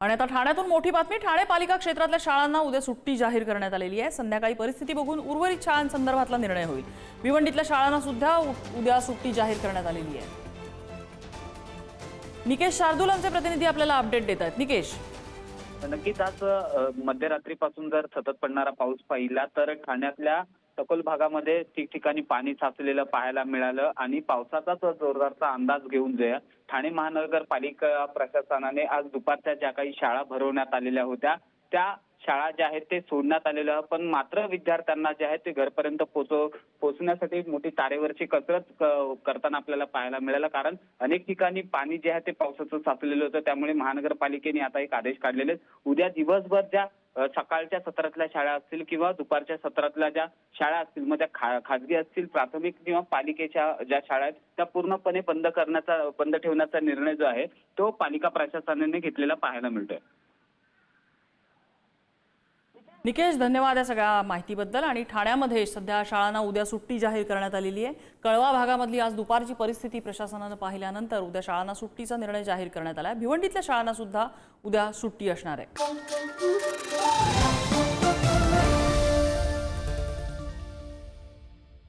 आणि आता ठाण्यातून मोठी बातमी। ठाणे पालिका क्षेत्रातल्या शाळांना उद्या सुट्टी जाहीर करण्यात आलेली आहे। संध्याकाळी परिस्थिती बघून उर्वरित शाळांसंदर्भातला निर्णय होईल। भिवंडीतल्या शाळांना सुद्धा उद्या सुट्टी जाहीर करण्यात आलेली आहे। निकेश शार्दूल आमचे प्रतिनिधी आपल्याला अपडेट देत आहेत। निकेश, नक्कीच आज मध्यरात्रीपासून जर सतत पडणारा पाऊस पाहिला तर ठाण्यातल्या सखोल भागामध्ये ठिकठिकाणी पाणी साचलेलं पाहायला मिळालं आणि पावसाचाच जोरदारचा अंदाज घेऊन जे ठाणे महानगरपालिका प्रशासनाने आज दुपारच्या ज्या काही शाळा भरवण्यात आलेल्या होत्या त्या शाळा ज्या आहेत ते सोडण्यात आलेल्या, पण मात्र विद्यार्थ्यांना जे आहे ते घरपर्यंत पोहोचण्यासाठी मोठी तारेवरची कसरत करताना आपल्याला पाहायला मिळालं। कारण अनेक ठिकाणी पाणी जे आहे ते पावसाचं साचलेलं होतं, त्यामुळे महानगरपालिकेने आता एक आदेश काढलेले। उद्या दिवसभर ज्या सकाळच्या सत्रातल्या शाळा असतील किंवा दुपारच्या सत्रातल्या ज्या शाळा असतील, मग त्या खाजगी असतील, प्राथमिक किंवा पालिकेच्या ज्या शाळा आहेत त्या पूर्णपणे बंद ठेवण्याचा निर्णय जो आहे तो पालिका प्रशासनाने घेतलेला पाहायला मिळतोय। निकेश, धन्यवाद या सगळ्या माहितीबद्दल। आणि ठाण्यामध्ये सध्या शाळांना उद्या सुट्टी जाहीर करण्यात आलेली आहे। कळवा भागामधली आज दुपारची परिस्थिती प्रशासनाने पाहिल्यानंतर उद्या शाळांना सुट्टीचा निर्णय जाहीर करण्यात आला आहे। भिवंडीतल्या शाळांना सुद्धा उद्या सुट्टी असणार आहे।